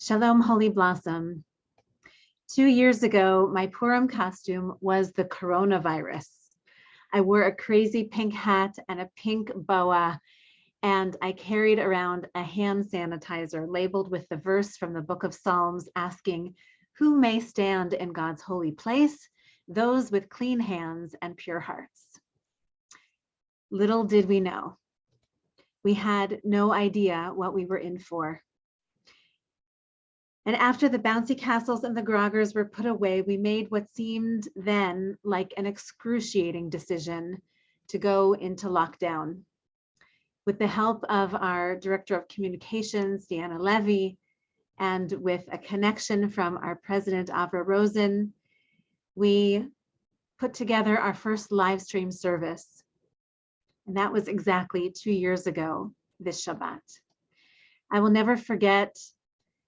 Shalom, Holy Blossom. 2 years ago, my Purim costume was the coronavirus. I wore a crazy pink hat and a pink boa, and I carried around a hand sanitizer labeled with the verse from the Book of Psalms asking, "Who may stand in God's holy place? Those with clean hands and pure hearts." Little did we know. We had no idea what we were in for. And after the bouncy castles and the groggers were put away, we made what seemed then like an excruciating decision to go into lockdown. With the help of our Director of Communications, Deanna Levy, and with a connection from our President, Avra Rosen, we put together our first live stream service. And that was exactly 2 years ago, this Shabbat. I will never forget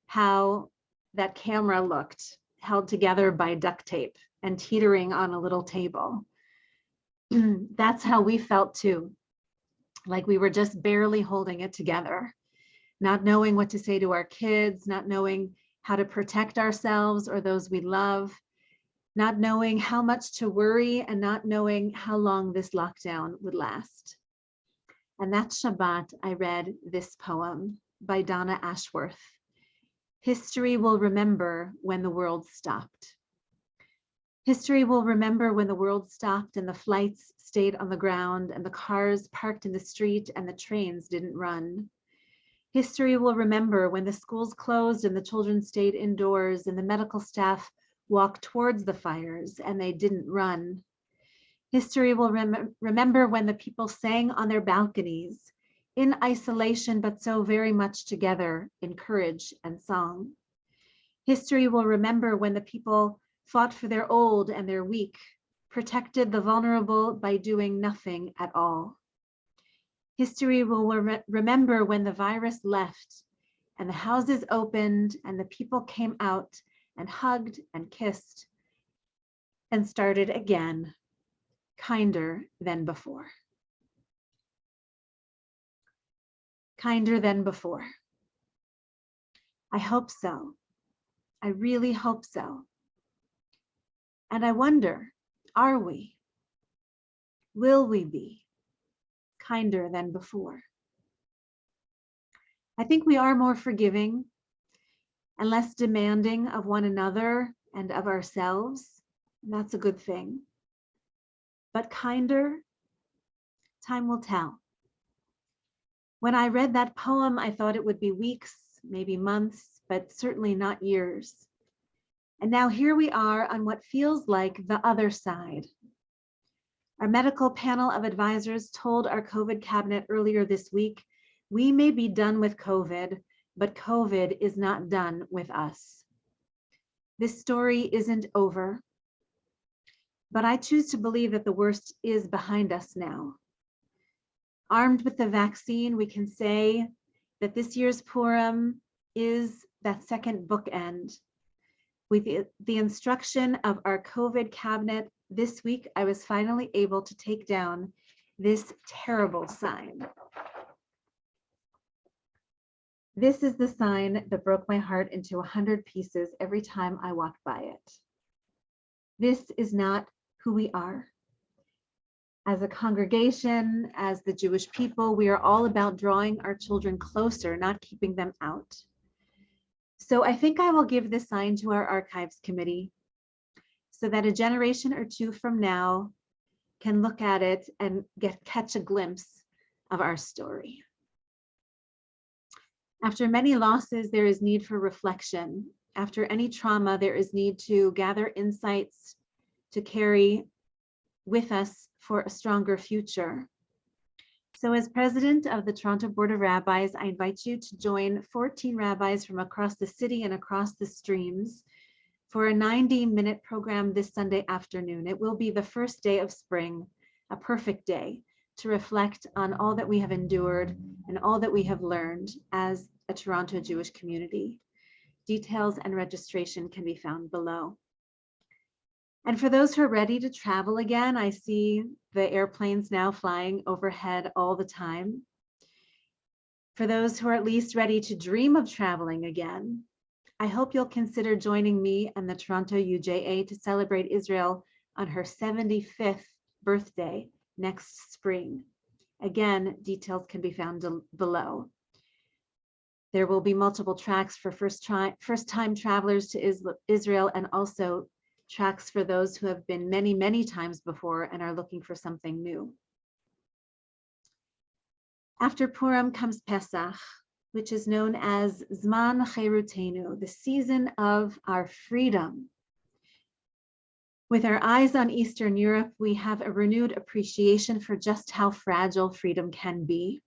how that camera looked, held together by duct tape and teetering on a little table. That's how we felt too, like we were just barely holding it together, not knowing what to say to our kids, not knowing how to protect ourselves or those we love, not knowing how much to worry, and not knowing how long this lockdown would last. And that Shabbat, I read this poem by Donna Ashworth. History will remember when the world stopped. History will remember when the world stopped and the flights stayed on the ground and the cars parked in the street and the trains didn't run. History will remember when the schools closed and the children stayed indoors and the medical staff walked towards the fires and they didn't run. History will remember when the people sang on their balconies, in isolation, but so very much together in courage and song. History will remember when the people fought for their old and their weak, protected the vulnerable by doing nothing at all. History will remember when the virus left and the houses opened and the people came out and hugged and kissed and started again, kinder than before. Kinder than before. I hope so. I really hope so. And I wonder, are we? Will we be kinder than before? I think we are more forgiving and less demanding of one another and of ourselves. And that's a good thing. But kinder, time will tell. When I read that poem, I thought it would be weeks, maybe months, but certainly not years. And now here we are on what feels like the other side. Our medical panel of advisors told our COVID cabinet earlier this week, we may be done with COVID, but COVID is not done with us. This story isn't over, but I choose to believe that the worst is behind us now. Armed with the vaccine, we can say that this year's Purim is that second bookend. With the instruction of our COVID cabinet this week, I was finally able to take down this terrible sign. This is the sign that broke my heart into 100 pieces every time I walked by it. This is not who we are. As a congregation, as the Jewish people, we are all about drawing our children closer, not keeping them out. So I think I will give this sign to our archives committee so that a generation or two from now can look at it and catch a glimpse of our story. After many losses, there is need for reflection. After any trauma, there is need to gather insights to carry with us for a stronger future. So as president of the Toronto Board of Rabbis, I invite you to join 14 rabbis from across the city and across the streams for a 90-minute program this Sunday afternoon. It will be the first day of spring, a perfect day to reflect on all that we have endured and all that we have learned as a Toronto Jewish community. Details and registration can be found below. And for those who are ready to travel again, I see the airplanes now flying overhead all the time. For those who are at least ready to dream of traveling again, I hope you'll consider joining me and the Toronto UJA to celebrate Israel on her 75th birthday next spring. Again, details can be found below. There will be multiple tracks for first-time travelers to Israel, and also tracks for those who have been many, many times before and are looking for something new. After Purim comes Pesach, which is known as Zman Cherutenu, the season of our freedom. With our eyes on Eastern Europe, we have a renewed appreciation for just how fragile freedom can be.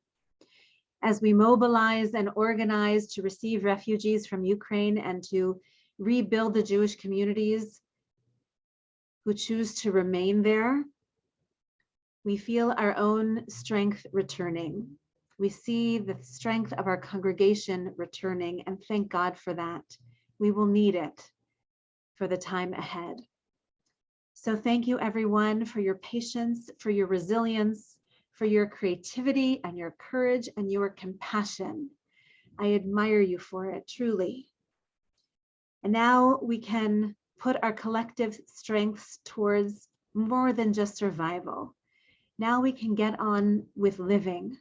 As we mobilize and organize to receive refugees from Ukraine and to rebuild the Jewish communities who choose to remain there, we feel our own strength returning. We see the strength of our congregation returning, and thank God for that. We will need it for the time ahead. So thank you everyone for your patience, for your resilience, for your creativity and your courage and your compassion. I admire you for it, truly. And now we can put our collective strengths towards more than just survival. Now we can get on with living.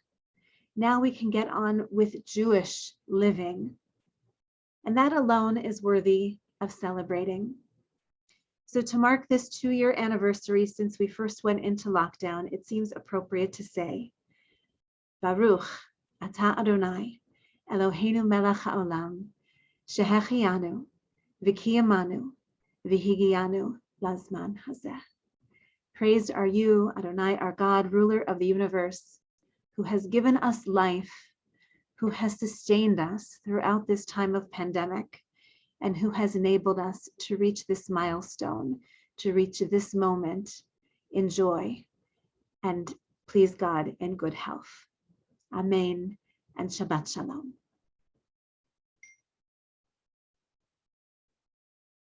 Now we can get on with Jewish living. And that alone is worthy of celebrating. So to mark this 2-year anniversary since we first went into lockdown, it seems appropriate to say, Baruch Ata Adonai, Eloheinu melech haolam, shehechianu, v'kiyamanu, v'higianu lazman hazeh. Praised are you, Adonai, our God, ruler of the universe, who has given us life, who has sustained us throughout this time of pandemic, and who has enabled us to reach this milestone, to reach this moment in joy, and please God in good health. Amen and Shabbat Shalom.